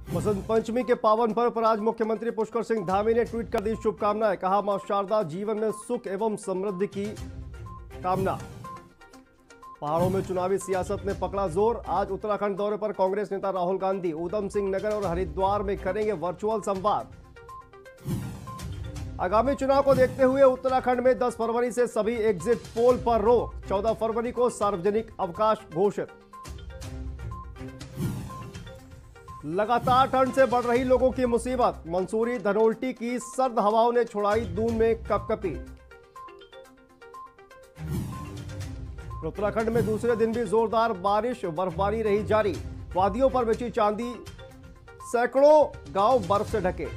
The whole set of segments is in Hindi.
वसंत पंचमी के पावन पर्व पर आज मुख्यमंत्री पुष्कर सिंह धामी ने ट्वीट कर दी शुभकामनाएं। कहा, मां शारदा जीवन में सुख एवं समृद्धि की कामना। पहाड़ों में चुनावी सियासत ने पकड़ा जोर। आज उत्तराखंड दौरे पर कांग्रेस नेता राहुल गांधी ऊधम सिंह नगर और हरिद्वार में करेंगे वर्चुअल संवाद। आगामी चुनाव को देखते हुए उत्तराखंड में 10 फरवरी से सभी एग्जिट पोल पर रोक। 14 फरवरी को सार्वजनिक अवकाश घोषित। लगातार ठंड से बढ़ रही लोगों की मुसीबत। मंसूरी धनोल्टी की सर्द हवाओं ने छुड़ाई दून में कपकपी। उत्तराखंड में दूसरे दिन भी जोरदार बारिश, बर्फबारी रही जारी। वादियों पर बिछी चांदी, सैकड़ों गांव बर्फ से ढके।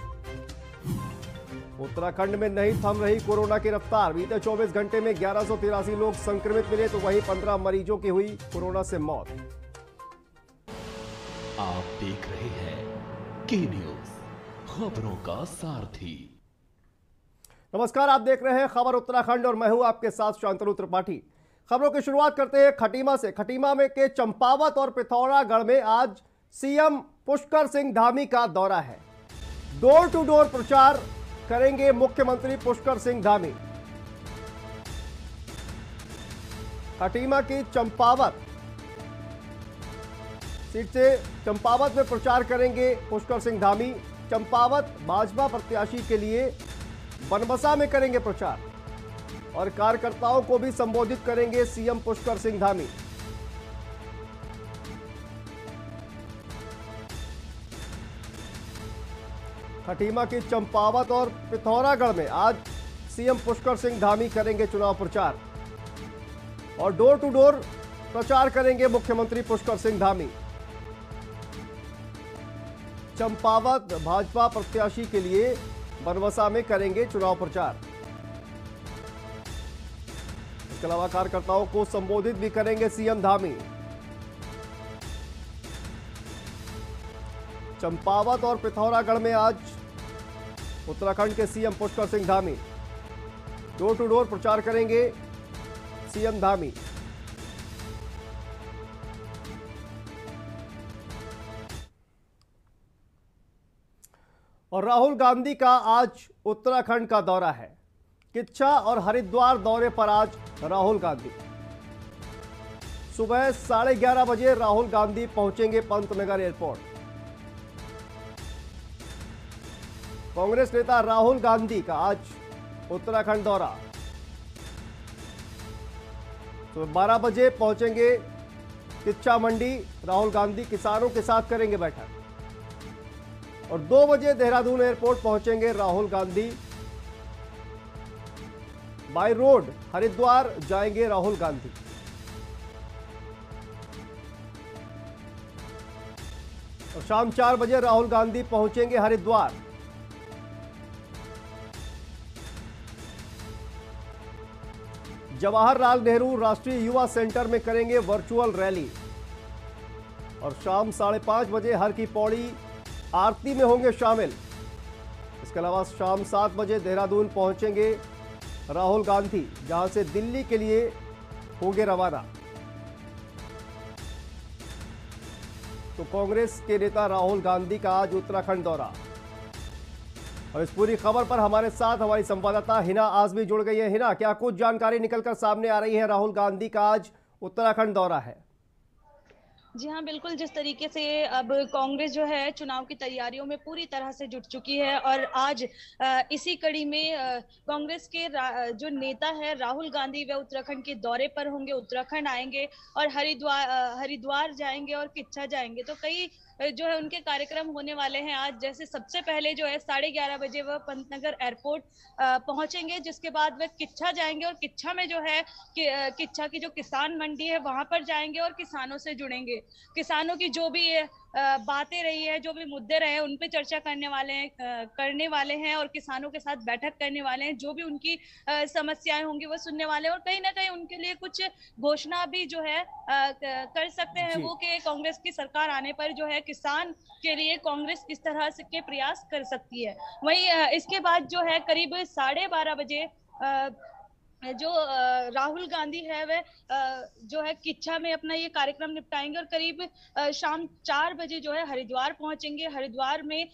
उत्तराखंड में नहीं थम रही कोरोना की रफ्तार। बीते 24 घंटे में 1183 लोग संक्रमित मिले तो वहीं 15 मरीजों की हुई कोरोना से मौत। आप देख रहे हैं के न्यूज, खबरों का सारथी। नमस्कार, आप देख रहे हैं खबर उत्तराखंड और मैं हूं आपके साथ शांतनु त्रिपाठी। खबरों की शुरुआत करते हैं खटीमा से। खटीमा में के चंपावत और पिथौरागढ़ में आज सीएम पुष्कर सिंह धामी का दौरा है। डोर टू डोर प्रचार करेंगे मुख्यमंत्री पुष्कर सिंह धामी। खटीमा की चंपावत सीट से चंपावत में प्रचार करेंगे पुष्कर सिंह धामी। चंपावत भाजपा प्रत्याशी के लिए बनबसा में करेंगे प्रचार और कार्यकर्ताओं को भी संबोधित करेंगे सीएम पुष्कर सिंह धामी। खटीमा की चंपावत और पिथौरागढ़ में आज सीएम पुष्कर सिंह धामी करेंगे चुनाव प्रचार और डोर टू डोर प्रचार करेंगे मुख्यमंत्री पुष्कर सिंह धामी। चंपावत भाजपा प्रत्याशी के लिए बनबसा में करेंगे चुनाव प्रचार। इसके अलावा कार्यकर्ताओं को संबोधित भी करेंगे सीएम धामी। चंपावत और पिथौरागढ़ में आज उत्तराखंड के CM Pushkar Singh Dhami door to door प्रचार करेंगे सीएम धामी। और राहुल गांधी का आज उत्तराखंड का दौरा है। किच्छा और हरिद्वार दौरे पर आज राहुल गांधी सुबह 11:30 बजे राहुल गांधी पहुंचेंगे पंतनगर एयरपोर्ट। कांग्रेस नेता राहुल गांधी का आज उत्तराखंड दौरा। सुबह 12 बजे पहुंचेंगे किच्छा मंडी। राहुल गांधी किसानों के साथ करेंगे बैठक और 2 बजे देहरादून एयरपोर्ट पहुंचेंगे राहुल गांधी। बाय रोड हरिद्वार जाएंगे राहुल गांधी। और शाम 4 बजे राहुल गांधी पहुंचेंगे हरिद्वार। जवाहरलाल नेहरू राष्ट्रीय युवा सेंटर में करेंगे वर्चुअल रैली और शाम 5:30 बजे हर की पौड़ी आरती में होंगे शामिल। इसके अलावा शाम 7 बजे देहरादून पहुंचेंगे राहुल गांधी, जहां से दिल्ली के लिए होंगे रवाना। तो कांग्रेस के नेता राहुल गांधी का आज उत्तराखंड दौरा। और इस पूरी खबर पर हमारे साथ हमारी संवाददाता हिना आजमी जुड़ गई है। हिना, क्या कुछ जानकारी निकलकर सामने आ रही है? राहुल गांधी का आज उत्तराखंड दौरा है। जी हाँ, बिल्कुल। जिस तरीके से अब कांग्रेस जो है चुनाव की तैयारियों में पूरी तरह से जुट चुकी है और आज इसी कड़ी में कांग्रेस के जो नेता है राहुल गांधी वे उत्तराखंड के दौरे पर होंगे, उत्तराखंड आएंगे और हरिद्वार जाएंगे और किच्छा जाएंगे। तो कई जो है उनके कार्यक्रम होने वाले हैं आज। जैसे सबसे पहले जो है 11:30 बजे वह पंतनगर एयरपोर्ट पहुंचेंगे, जिसके बाद वह किच्छा जाएंगे और किच्छा में जो है किच्छा की जो किसान मंडी है वहां पर जाएंगे और किसानों से जुड़ेंगे। किसानों की जो भी बातें रही है, जो भी मुद्दे रहे उन पे चर्चा करने वाले हैं और किसानों के साथ बैठक करने वाले हैं। जो भी उनकी समस्याएं होंगी वो सुनने वाले हैं और कहीं ना कहीं उनके लिए कुछ घोषणा भी जो है कर सकते हैं वो कि कांग्रेस की सरकार आने पर जो है किसान के लिए कांग्रेस किस तरह से के प्रयास कर सकती है। वहीं इसके बाद जो है करीब 12:30 बजे जो राहुल गांधी है वह जो है किच्छा में अपना ये कार्यक्रम निपटाएंगे और करीब शाम 4 बजे जो है हरिद्वार पहुंचेंगे। हरिद्वार में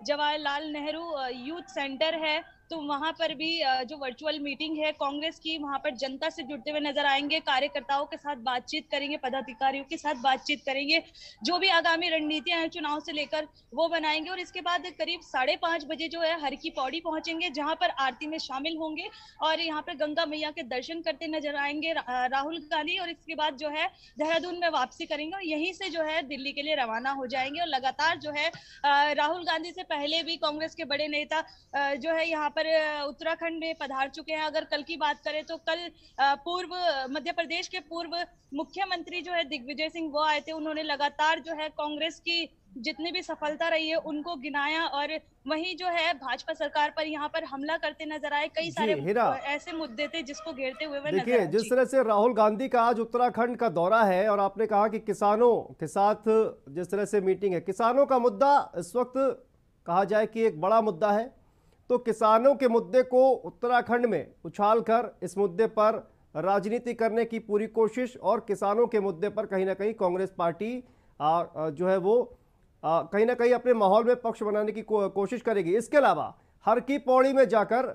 जवाहरलाल नेहरू यूथ सेंटर है, तो वहां पर भी जो वर्चुअल मीटिंग है कांग्रेस की, वहां पर जनता से जुड़ते हुए नजर आएंगे, कार्यकर्ताओं के साथ बातचीत करेंगे, पदाधिकारियों के साथ बातचीत करेंगे, जो भी आगामी रणनीतियां हैं चुनाव से लेकर वो बनाएंगे। और इसके बाद करीब 5:30 बजे जो है हर की पौड़ी पहुंचेंगे, जहां पर आरती में शामिल होंगे और यहाँ पर गंगा मैया के दर्शन करते नजर आएंगे राहुल गांधी। और इसके बाद जो है देहरादून में वापसी करेंगे और यहीं से जो है दिल्ली के लिए रवाना हो जाएंगे। और लगातार जो है राहुल गांधी से पहले भी कांग्रेस के बड़े नेता जो है यहाँ पर उत्तराखंड में पधार चुके हैं। अगर कल की बात करें तो कल पूर्व मध्य प्रदेश के पूर्व मुख्यमंत्री जो है दिग्विजय सिंह वो आए थे। उन्होंने लगातार जो है कांग्रेस की जितनी भी सफलता रही है उनको गिनाया और वहीं जो है भाजपा सरकार पर यहाँ पर हमला करते नजर आए। कई सारे ऐसे मुद्दे थे जिसको घेरते हुए वह देखिए, जिस तरह से राहुल गांधी का आज उत्तराखंड का दौरा है और आपने कहा कि किसानों के साथ जिस तरह से मीटिंग है, किसानों का मुद्दा इस वक्त कहा जाए कि एक बड़ा मुद्दा है, तो किसानों के मुद्दे को उत्तराखंड में उछालकर इस मुद्दे पर राजनीति करने की पूरी कोशिश और किसानों के मुद्दे पर कहीं ना कहीं कांग्रेस पार्टी जो है वो कहीं ना कहीं अपने माहौल में पक्ष बनाने की कोशिश करेगी। इसके अलावा हर की पौड़ी में जाकर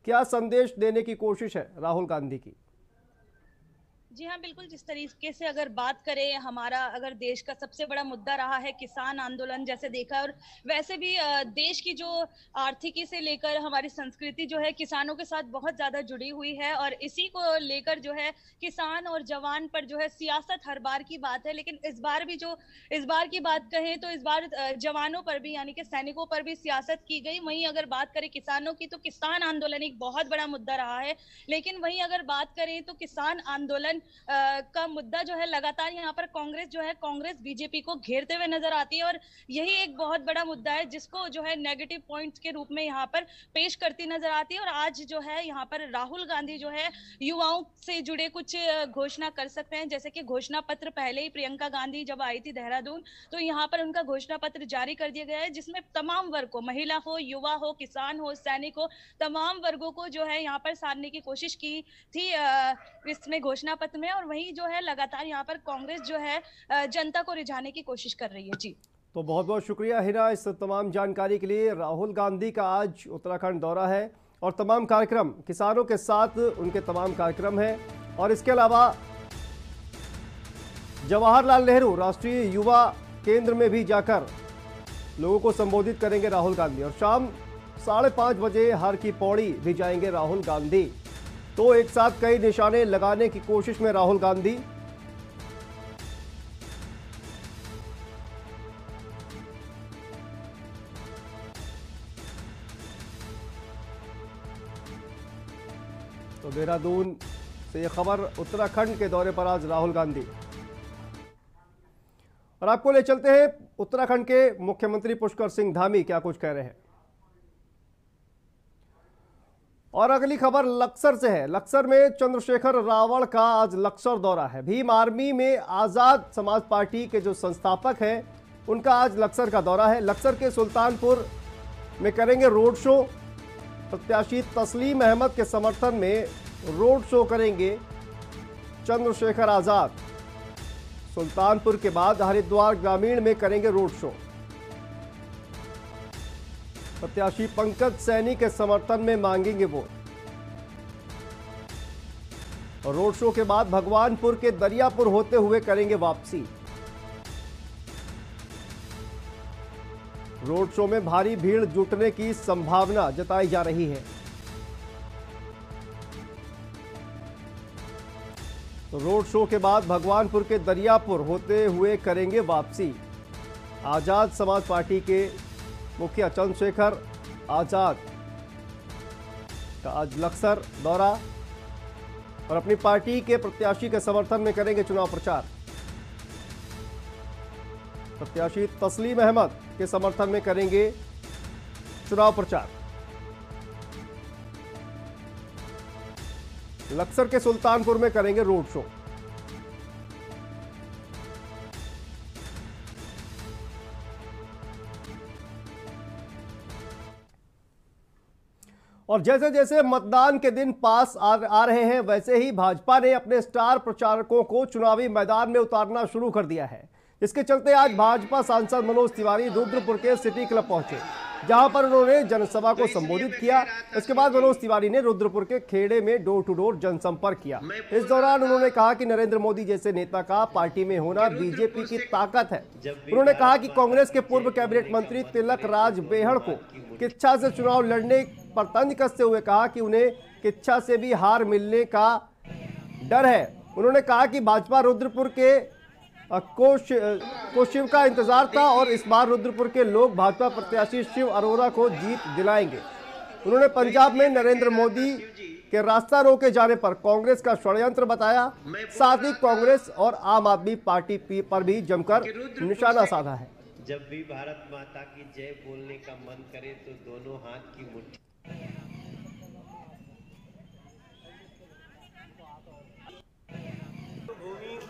क्या संदेश देने की कोशिश है राहुल गांधी की? जी हाँ, बिल्कुल। जिस तरीके से अगर बात करें, हमारा अगर देश का सबसे बड़ा मुद्दा रहा है किसान आंदोलन, जैसे देखा, और वैसे भी देश की जो आर्थिकी से लेकर हमारी संस्कृति जो है किसानों के साथ बहुत ज्यादा जुड़ी हुई है और इसी को लेकर जो है किसान और जवान पर जो है सियासत हर बार की बात है। लेकिन इस बार की बात कहें तो इस बार जवानों पर भी यानी कि सैनिकों पर भी सियासत की गई। वहीं अगर बात करें किसानों की तो किसान आंदोलन एक बहुत बड़ा मुद्दा रहा है। लेकिन वहीं अगर बात करें तो किसान आंदोलन का मुद्दा जो है लगातार यहाँ पर कांग्रेस बीजेपी को घेरते हुए नजर आती है और यही एक बहुत बड़ा मुद्दा है जिसको जो है नेगेटिव पॉइंट्स के रूप में यहाँ पर पेश करती नजर आती है। और आज जो है यहाँ पर राहुल गांधी जो है युवाओं से जुड़े कुछ घोषणा कर सकते हैं, जैसे कि घोषणा पत्र पहले ही प्रियंका गांधी जब आई थी देहरादून तो यहाँ पर उनका घोषणा पत्र जारी कर दिया गया है, जिसमें तमाम वर्ग को, महिला हो, युवा हो, किसान हो, सैनिक हो, तमाम वर्गों को जो है यहाँ पर साधने की कोशिश की थी इसमें घोषणा पत्र में। और वही जो है लगातार यहाँ पर कांग्रेस जो है जनता को रिझाने की कोशिश कर रही है। जी, तो बहुत बहुत शुक्रिया हिना इस तमाम जानकारी के लिए। राहुल गांधी का आज उत्तराखंड दौरा है और तमाम कार्यक्रम किसानों के साथ उनके तमाम कार्यक्रम हैं और इसके अलावा जवाहरलाल नेहरू राष्ट्रीय युवा केंद्र में भी जाकर लोगों को संबोधित करेंगे राहुल गांधी और शाम 5:30 बजे हर की पौड़ी भी जाएंगे राहुल गांधी। तो एक साथ कई निशाने लगाने की कोशिश में राहुल गांधी। तो देहरादून से यह खबर, उत्तराखंड के दौरे पर आज राहुल गांधी। और आपको ले चलते हैं उत्तराखंड के मुख्यमंत्री पुष्कर सिंह धामी क्या कुछ कह रहे हैं। और अगली खबर लक्सर से है। लक्सर में चंद्रशेखर रावण का आज लक्सर दौरा है। भीम आर्मी में आजाद समाज पार्टी के जो संस्थापक हैं उनका आज लक्सर का दौरा है। लक्सर के सुल्तानपुर में करेंगे रोड शो। प्रत्याशी तस्लीम अहमद के समर्थन में रोड शो करेंगे चंद्रशेखर आजाद। सुल्तानपुर के बाद हरिद्वार ग्रामीण में करेंगे रोड शो। प्रत्याशी पंकज सैनी के समर्थन में मांगेंगे वोट। और रोड शो के बाद भगवानपुर के दरियापुर होते हुए करेंगे वापसी। रोड शो में भारी भीड़ जुटने की संभावना जताई जा रही है। तो रोड शो के बाद भगवानपुर के दरियापुर होते हुए करेंगे वापसी। आजाद समाज पार्टी के मुखिया चंद्रशेखर आजाद का आज लक्सर दौरा और अपनी पार्टी के प्रत्याशी के समर्थन में करेंगे चुनाव प्रचार। प्रत्याशी तस्लीम अहमद के समर्थन में करेंगे चुनाव प्रचार। लक्सर के सुल्तानपुर में करेंगे रोड शो। और जैसे जैसे मतदान के दिन पास आ रहे हैं, वैसे ही भाजपा ने अपने स्टार प्रचारकों को चुनावी मैदान में उतारना शुरू कर दिया है। इसके चलते आज भाजपा सांसद मनोज तिवारी रुद्रपुर के सिटी क्लब पहुंचे, जहां पर उन्होंने जनसभा को संबोधित किया। इसके बाद मनोज तिवारी ने रुद्रपुर के खेड़े में डोर टू डोर जनसंपर्क किया। इस दौरान उन्होंने कहा कि नरेंद्र मोदी जैसे नेता का पार्टी में होना बीजेपी की ताकत है। उन्होंने कहा कि कांग्रेस के पूर्व कैबिनेट मंत्री तिलक राज बेहड़ को किच्छा से चुनाव लड़ने पर तंज कसते हुए कहा कि उन्हें किच्छा से भी हार मिलने का डर है। उन्होंने कहा कि भाजपा रुद्रपुर के को शिव का इंतजार था और इस बार रुद्रपुर के लोग भाजपा प्रत्याशी शिव अरोड़ा को जीत दिलाएंगे। उन्होंने पंजाब में नरेंद्र मोदी के रास्ता रोके जाने पर कांग्रेस का षड्यंत्र बताया। साथ ही कांग्रेस और आम आदमी पार्टी पर भी जमकर निशाना साधा है। जब भी भारत माता की जय बोलने का मन करे तो दोनों हाथ की मुट्ठी।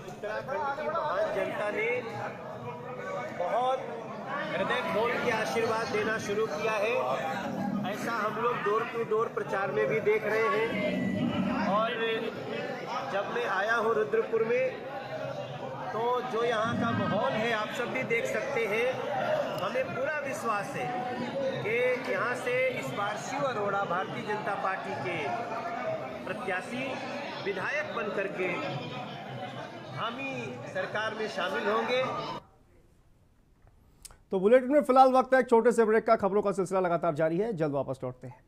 उत्तराखंड की महान जनता ने बहुत हृदय खोल के आशीर्वाद देना शुरू किया है। ऐसा हम लोग डोर टू डोर प्रचार में भी देख रहे हैं। और जब मैं आया हूँ रुद्रपुर में, तो जो यहाँ का माहौल है आप सब भी देख सकते हैं। हमें पूरा विश्वास है कि यहाँ से इस बार शिव अरोड़ा भारतीय जनता पार्टी के प्रत्याशी विधायक बन करके हम ही सरकार में शामिल होंगे। तो बुलेटिन में फिलहाल वक्त है एक छोटे से ब्रेक का। खबरों का सिलसिला लगातार जारी है, जल्द वापस लौटते हैं।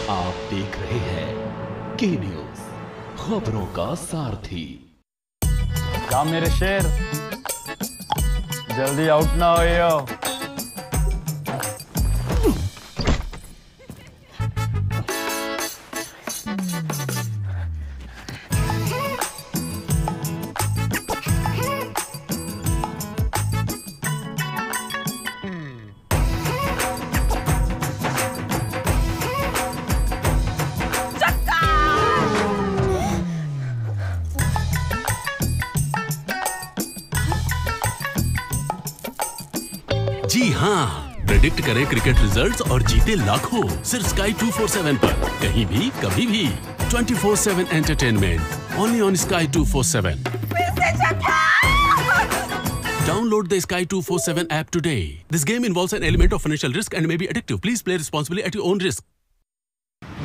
आप देख रहे हैं के न्यूज, खबरों का सारथी। क्या मेरे शेर, जल्दी आउट ना हो। जी हाँ, प्रेडिक्ट करें क्रिकेट रिजल्ट्स और जीते लाखों सिर्फ स्काई 247 पर। कहीं भी कभी भी 24/7 entertainment only on sky 247। Download the Sky 247 app today. This game involves an element of financial risk and may be addictive. Please play responsibly at your own risk.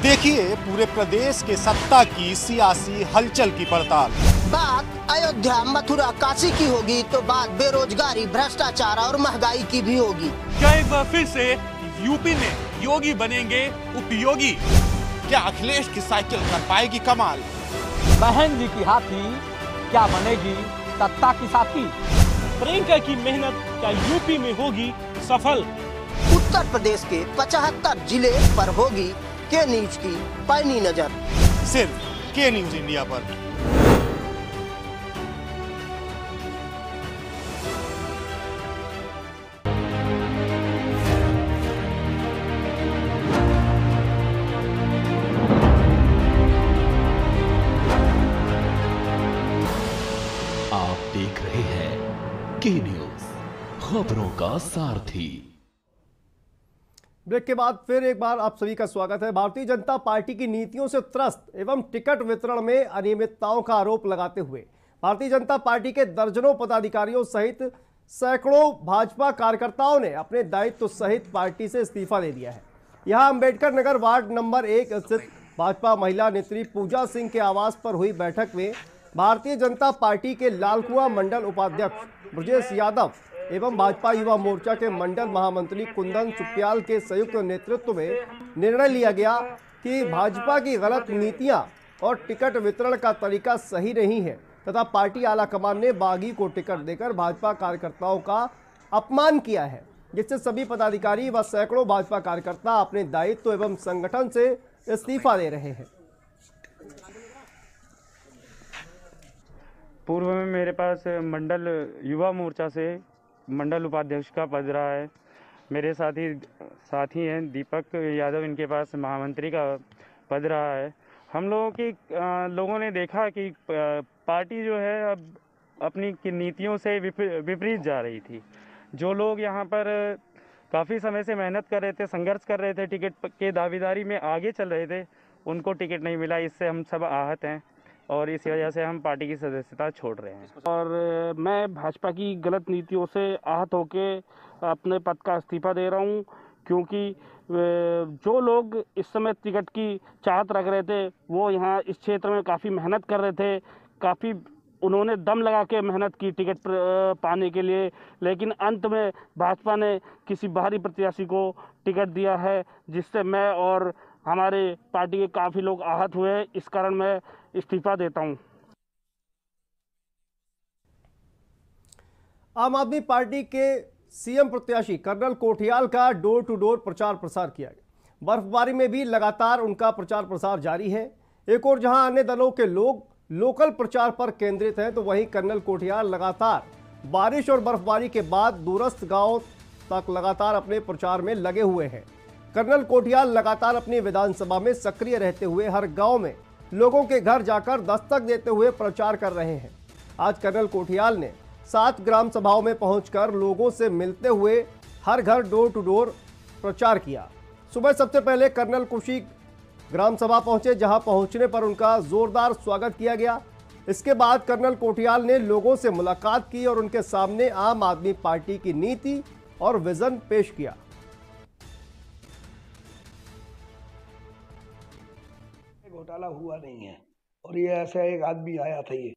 देखिए पूरे प्रदेश के सत्ता की सियासी हलचल की पड़ताल। बात अयोध्या, मथुरा, काशी की होगी तो बात बेरोजगारी, भ्रष्टाचार और महंगाई की भी होगी। क्या एक बार फिर से यूपी में योगी बनेंगे उपयोगी? क्या अखिलेश की साइकिल कर पाएगी कमाल? बहन जी की हाथी क्या बनेगी सत्ता की साथी? प्रियंका की मेहनत क्या यूपी में होगी सफल? उत्तर प्रदेश के 75 जिले पर होगी के न्यूज की पैनी नजर, सिर्फ के न्यूज इंडिया पर। आप देख रहे हैं के न्यूज, खबरों का सारथी। ब्रेक के बाद फिर एक बार आप सभी का स्वागत है। भारतीय जनता पार्टी की नीतियों से त्रस्त एवं टिकट वितरण में अनियमितताओं का आरोप लगाते हुए भारतीय जनता पार्टी के दर्जनों पदाधिकारियों सहित सैकड़ों भाजपा कार्यकर्ताओं ने अपने दायित्व सहित पार्टी से इस्तीफा दे दिया है। यहां अंबेडकर नगर वार्ड नंबर 1 स्थित भाजपा महिला नेत्री पूजा सिंह के आवास पर हुई बैठक में भारतीय जनता पार्टी के लालकुआं मंडल उपाध्यक्ष ब्रजेश यादव एवं भाजपा युवा मोर्चा के मंडल महामंत्री कुंदन सुप्याल के संयुक्त नेतृत्व में निर्णय लिया गया कि भाजपा की गलत नीतियां और टिकट वितरण का तरीका सही नहीं है तथा पार्टी आलाकमान ने बागी को टिकट देकर भाजपा कार्यकर्ताओं का अपमान किया है, जिससे सभी पदाधिकारी व सैकड़ों भाजपा कार्यकर्ता अपने दायित्व एवं संगठन से इस्तीफा दे रहे हैं। पूर्व में मेरे पास मंडल युवा मोर्चा से मंडल उपाध्यक्ष का पद रहा है। मेरे साथी हैं दीपक यादव, इनके पास महामंत्री का पद रहा है। हम लोगों ने देखा कि पार्टी जो है अब अपनी नीतियों से विपरीत जा रही थी। जो लोग यहाँ पर काफ़ी समय से मेहनत कर रहे थे, संघर्ष कर रहे थे, टिकट के दावेदारी में आगे चल रहे थे, उनको टिकट नहीं मिला। इससे हम सब आहत हैं और इस वजह से हम पार्टी की सदस्यता छोड़ रहे हैं। और मैं भाजपा की गलत नीतियों से आहत होके अपने पद का इस्तीफा दे रहा हूँ, क्योंकि जो लोग इस समय टिकट की चाहत रख रहे थे वो यहाँ इस क्षेत्र में काफ़ी मेहनत कर रहे थे, काफ़ी उन्होंने दम लगा के मेहनत की टिकट पाने के लिए, लेकिन अंत में भाजपा ने किसी बाहरी प्रत्याशी को टिकट दिया है, जिससे मैं और हमारे पार्टी के काफ़ी लोग आहत हुए। इस कारण मैं इस्तीफा देता हूं। आम आदमी पार्टी के सीएम प्रत्याशी कर्नल कोठियाल का डोर टू डोर प्रचार प्रसार किया गया। बर्फबारी में भी लगातार उनका प्रचार प्रसार जारी है। एक और जहां अन्य दलों के लोग लोकल प्रचार पर केंद्रित हैं, तो वहीं कर्नल कोठियाल लगातार बारिश और बर्फबारी के बाद दूरस्थ गांव तक लगातार अपने प्रचार में लगे हुए हैं। कर्नल कोठियाल लगातार अपनी विधानसभा में सक्रिय रहते हुए हर गांव में लोगों के घर जाकर दस्तक देते हुए प्रचार कर रहे हैं। आज कर्नल कोठियाल ने 7 ग्राम सभाओं में पहुंचकर लोगों से मिलते हुए हर घर डोर टू डोर प्रचार किया। सुबह सबसे पहले कर्नल कुशी ग्राम सभा पहुंचे, जहां पहुंचने पर उनका जोरदार स्वागत किया गया। इसके बाद कर्नल कोठियाल ने लोगों से मुलाकात की और उनके सामने आम आदमी पार्टी की नीति और विजन पेश किया। घोटाला हुआ नहीं है और ये ऐसा एक आदमी आया था। ये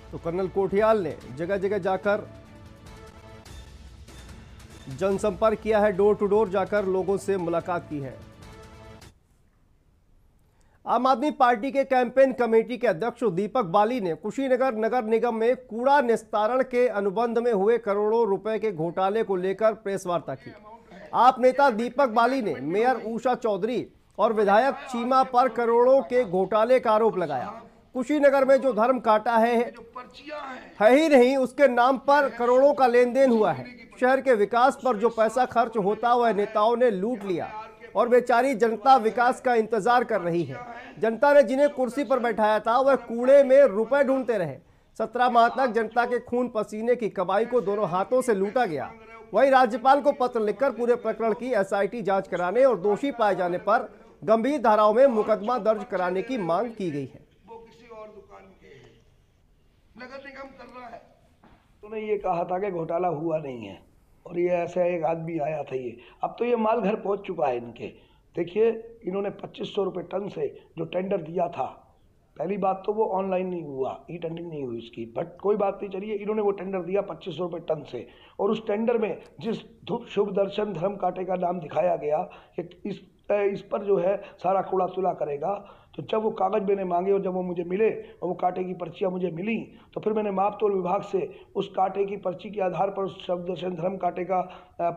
तो कर्नल कोठियाल ने जगह जगह जाकर जनसंपर्क किया है, डोर टू डोर जाकर लोगों से मुलाकात की है। आम आदमी पार्टी के कैंपेन कमेटी के अध्यक्ष दीपक बाली ने कुशीनगर नगर निगम में कूड़ा निस्तारण के अनुबंध में हुए करोड़ों रुपए के घोटाले को लेकर प्रेस वार्ता की। आप नेता दीपक बाली ने मेयर उषा चौधरी और विधायक चीमा पर करोड़ों के घोटाले का आरोप लगाया। कुशीनगर में जो धर्म काटा है ही नहीं, उसके नाम पर करोड़ों का लेन देन हुआ है। शहर के विकास पर जो पैसा खर्च होता वह नेताओं ने लूट लिया और बेचारी जनता विकास का इंतजार कर रही है। जनता ने जिन्हें कुर्सी पर बैठाया था वह कूड़े में रुपए ढूंढते रहे। 17 माह तक जनता के खून पसीने की कमाई को दोनों हाथों से लूटा गया। वहीं राज्यपाल को पत्र लिखकर पूरे प्रकरण की एसआईटी जांच कराने और दोषी पाए जाने पर गंभीर धाराओं में मुकदमा दर्ज कराने की मांग की गई है। नगर निगम कर रहा है, उन्होंने ये कहा था कि घोटाला हुआ नहीं है और ये ऐसा एक आदमी आया था। ये अब तो ये माल घर पहुंच चुका है इनके। देखिए, इन्होंने 2500 रुपये टन से जो टेंडर दिया था, पहली बात तो वो ऑनलाइन नहीं हुआ, ई टेंडरिंग नहीं हुई उसकी, बट कोई बात नहीं। चलिए, इन्होंने वो टेंडर दिया 2500 रुपये टन से और उस टेंडर में जिस शुभ दर्शन धर्म कांटे का नाम दिखाया गया कि इस पर जो है सारा कूड़ा तुला करेगा, तो जब वो कागज मैंने मांगे और जब वो मुझे मिले और वो कांटे की पर्चियाँ मुझे मिली, तो फिर मैंने माप तोल विभाग से उस कांटे की पर्ची के आधार पर उस शुभ दर्शन धर्म कांटे का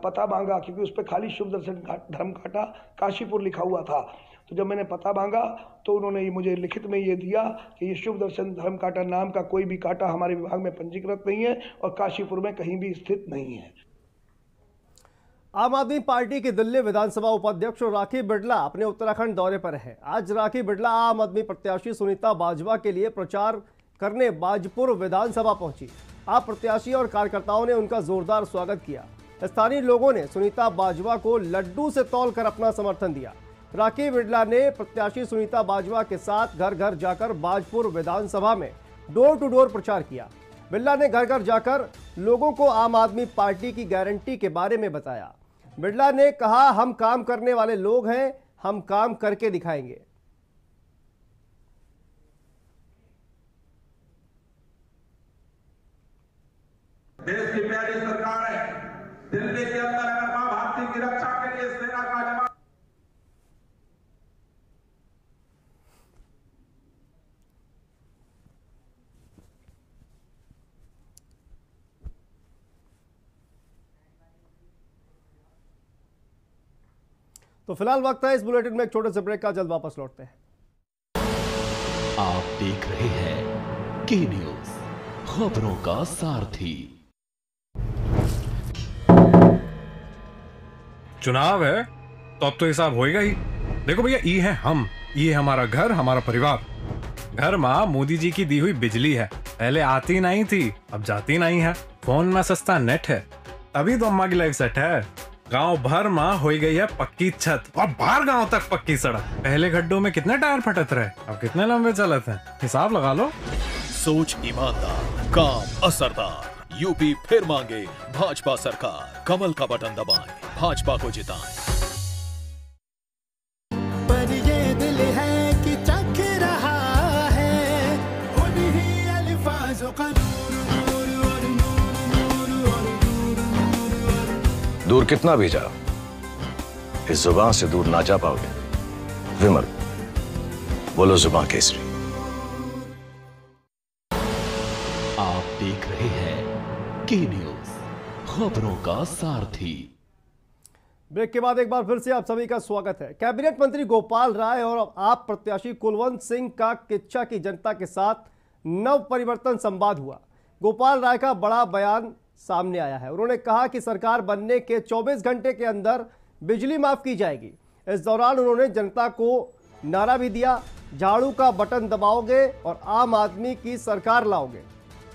पता मांगा, क्योंकि उस पर खाली शुभ दर्शन धर्म कांटा काशीपुर लिखा हुआ था। तो जब मैंने पता मांगा तो उन्होंने मुझे लिखित में ये दिया कि ये शुभ दर्शन धर्म कांटा नाम का कोई भी कांटा हमारे विभाग में पंजीकृत नहीं है और काशीपुर में कहीं भी स्थित नहीं है। आम आदमी पार्टी के दिल्ली विधानसभा उपाध्यक्ष राखी बिड़ला अपने उत्तराखंड दौरे पर है। आज राखी बिड़ला आम आदमी प्रत्याशी सुनीता बाजवा के लिए प्रचार करने बाजपुर विधानसभा पहुंची। आप प्रत्याशी और कार्यकर्ताओं ने उनका जोरदार स्वागत किया। स्थानीय लोगों ने सुनीता बाजवा को लड्डू से तौलकर अपना समर्थन दिया। राखी बिड़ला ने प्रत्याशी सुनीता बाजवा के साथ घर घर जाकर बाजपुर विधानसभा में डोर टू डोर प्रचार किया। बिड़ला ने घर घर जाकर लोगों को आम आदमी पार्टी की गारंटी के बारे में बताया। बिड़ला ने कहा, हम काम करने वाले लोग हैं, हम काम करके दिखाएंगे। देश की प्यारी सरकार है। दिल्ली के अंदर अगर मां भारती की रक्षा के लिए सेना का जवान तो फिलहाल वक्त है इस बुलेटिन में एक छोटे से ब्रेक का, जल्द वापस लौटते हैं। आप देख रहे हैं की न्यूज, खबरों का सारथी। चुनाव है तो अब तो हिसाब होएगा ही। देखो भैया, ये है हम, ये हमारा घर, हमारा परिवार। घर माँ मोदी जी की दी हुई बिजली है, पहले आती नहीं थी, अब जाती नहीं है। फोन में सस्ता नेट है, तभी तो अम्मा की लाइफ सेट है। गांव भर माँ हो गई है पक्की छत और बाहर गांव तक पक्की सड़क। पहले गड्ढों में कितने टायर फटत रहे, अब कितने लंबे चलते हैं, हिसाब लगा लो। सोच ईमानदार, काम असरदार। यूपी फिर मांगे भाजपा सरकार। कमल का बटन दबाएं, भाजपा को जिताएं। पर ये दिल है कि चख रहा है उन्हीं अल्फाजों का दूर कितना भी जाओ, इस जुबान से दूर ना जा पाओगे। विमल, बोलो जुबान केसरी। आप देख रहे हैं की न्यूज, खबरों का सारथी। ब्रेक के बाद एक बार फिर से आप सभी का स्वागत है। कैबिनेट मंत्री गोपाल राय और आप प्रत्याशी कुलवंत सिंह का किच्छा की जनता के साथ नव परिवर्तन संवाद हुआ। गोपाल राय का बड़ा बयान सामने आया है। उन्होंने कहा कि सरकार बनने के 24 घंटे के अंदर बिजली माफ की जाएगी। इस दौरान उन्होंने जनता को नारा भी दिया, झाड़ू का बटन दबाओगे और आम आदमी की सरकार लाओगे,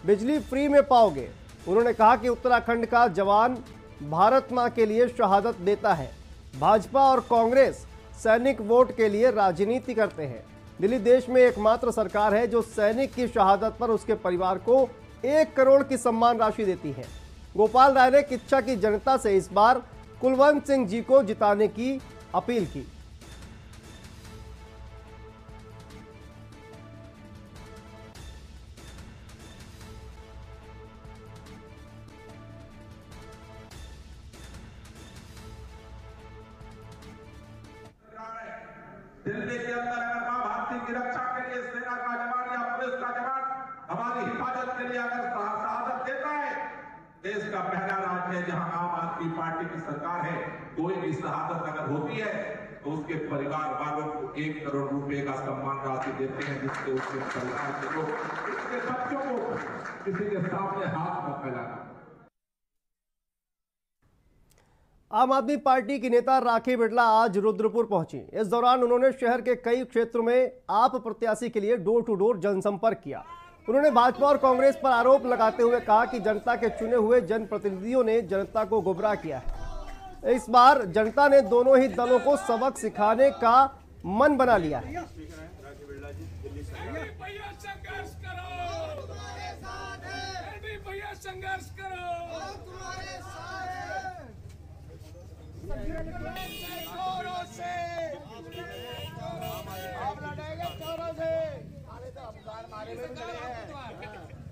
बिजली फ्री में पाओगे। उन्होंने कहा कि उत्तराखंड का जवान भारत मां के लिए शहादत देता है। भाजपा और कांग्रेस सैनिक वोट के लिए राजनीति करते हैं। दिल्ली देश में एकमात्र सरकार है जो सैनिक की शहादत पर उसके परिवार को 1 करोड़ की सम्मान राशि देती है। गोपाल राय ने किच्छा की जनता से इस बार कुलवंत सिंह जी को जिताने की अपील की। दिल्ली के अंदर अगर मां भारती की रक्षा के लिए सेना का जवान या पुलिस का जवान हमारी हिफाजत के लिए अगर शहादत देता है, देश का पहला राज्य है जहां आम आदमी पार्टी की सरकार है, कोई भी शहादत अगर होती है तो उसके परिवार वालों को 1 करोड़ रुपए का सम्मान राशि देते हैं, जिससे उसके परिवार के लोग, उसके बच्चों को किसी के सामने हाथ न फैलाना। आम आदमी पार्टी की नेता राखी बिड़ला आज रुद्रपुर पहुंची। इस दौरान उन्होंने शहर के कई क्षेत्रों में आप प्रत्याशी के लिए डोर टू डोर जनसंपर्क किया। उन्होंने भाजपा और कांग्रेस पर आरोप लगाते हुए कहा कि जनता के चुने हुए जनप्रतिनिधियों ने जनता को गुमराह किया है। इस बार जनता ने दोनों ही दलों को सबक सिखाने का मन बना लिया है।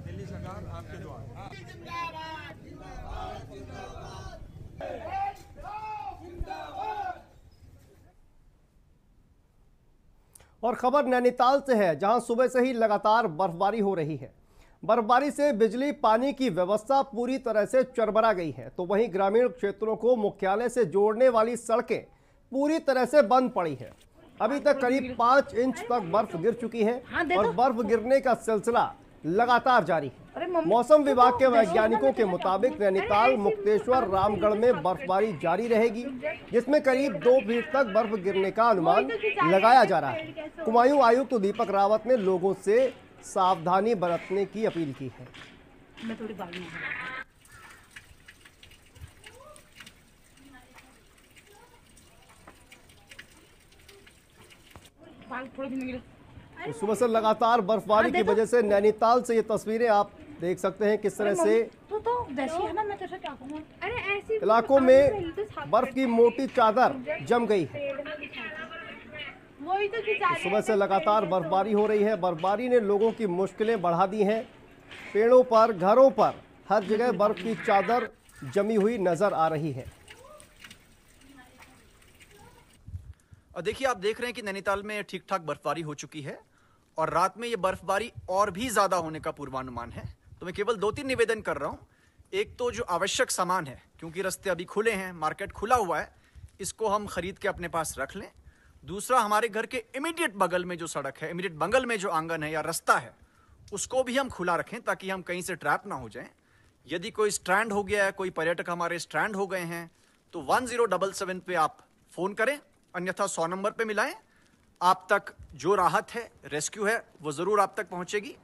दिल्ली सरकार आपके द्वारा और खबर नैनीताल से है, जहां सुबह से ही लगातार बर्फबारी हो रही है। बर्फबारी से बिजली पानी की व्यवस्था पूरी तरह से चरमरा गई है, तो वहीं ग्रामीण क्षेत्रों को मुख्यालय से जोड़ने वाली सड़कें पूरी तरह से बंद पड़ी है। अभी तक करीब 5 इंच तक बर्फ गिर चुकी है और बर्फ गिरने का सिलसिला लगातार जारी है। मौसम विभाग के वैज्ञानिकों के मुताबिक नैनीताल, मुक्तेश्वर, रामगढ़ में बर्फबारी जारी रहेगी, जिसमें करीब 2 फीट तक बर्फ गिरने का अनुमान लगाया जा रहा है। कुमायूं आयुक्त दीपक रावत ने लोगों से सावधानी बरतने की अपील की है। तो सुबह से लगातार बर्फबारी की वजह से नैनीताल से ये तस्वीरें आप देख सकते हैं किस तरह से इलाकों में बर्फ की मोटी चादर जम गई है। तो सुबह से लगातार बर्फबारी हो रही है। बर्फबारी ने लोगों की मुश्किलें बढ़ा दी हैं। पेड़ों पर, घरों पर हर जगह बर्फ की चादर जमी हुई नजर आ रही है। और देखिए, आप देख रहे हैं कि नैनीताल में ठीक ठाक बर्फबारी हो चुकी है और रात में ये बर्फबारी और भी ज्यादा होने का पूर्वानुमान है। तो मैं केवल 2-3 निवेदन कर रहा हूं। एक तो जो आवश्यक सामान है, क्योंकि रास्ते अभी खुले हैं, मार्केट खुला हुआ है, इसको हम खरीद के अपने पास रख लें। दूसरा, हमारे घर के इमीडिएट बगल में जो सड़क है, इमीडिएट बगल में जो आंगन है या रास्ता है, उसको भी हम खुला रखें ताकि हम कहीं से ट्रैप ना हो जाएं। यदि कोई स्ट्रैंड हो गया है, कोई पर्यटक हमारे स्ट्रैंड हो गए हैं, तो 1077 पे आप फोन करें, अन्यथा 100 नंबर पे मिलाएं। आप तक जो राहत है, रेस्क्यू है, वो जरूर आप तक पहुंचेगी।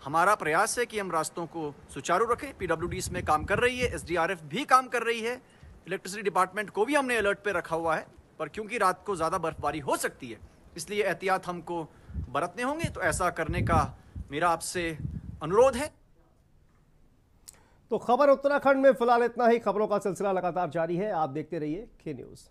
हमारा प्रयास है कि हम रास्तों को सुचारू रखें। पीडब्ल्यूडी इसमें काम कर रही है, एसडीआरएफ भी काम कर रही है, इलेक्ट्रिसिटी डिपार्टमेंट को भी हमने अलर्ट पे रखा हुआ है। पर क्योंकि रात को ज्यादा बर्फबारी हो सकती है, इसलिए एहतियात हमको बरतने होंगे। तो ऐसा करने का मेरा आपसे अनुरोध है। तो खबर उत्तराखंड में फिलहाल इतना ही। खबरों का सिलसिला लगातार जारी है, आप देखते रहिए के न्यूज।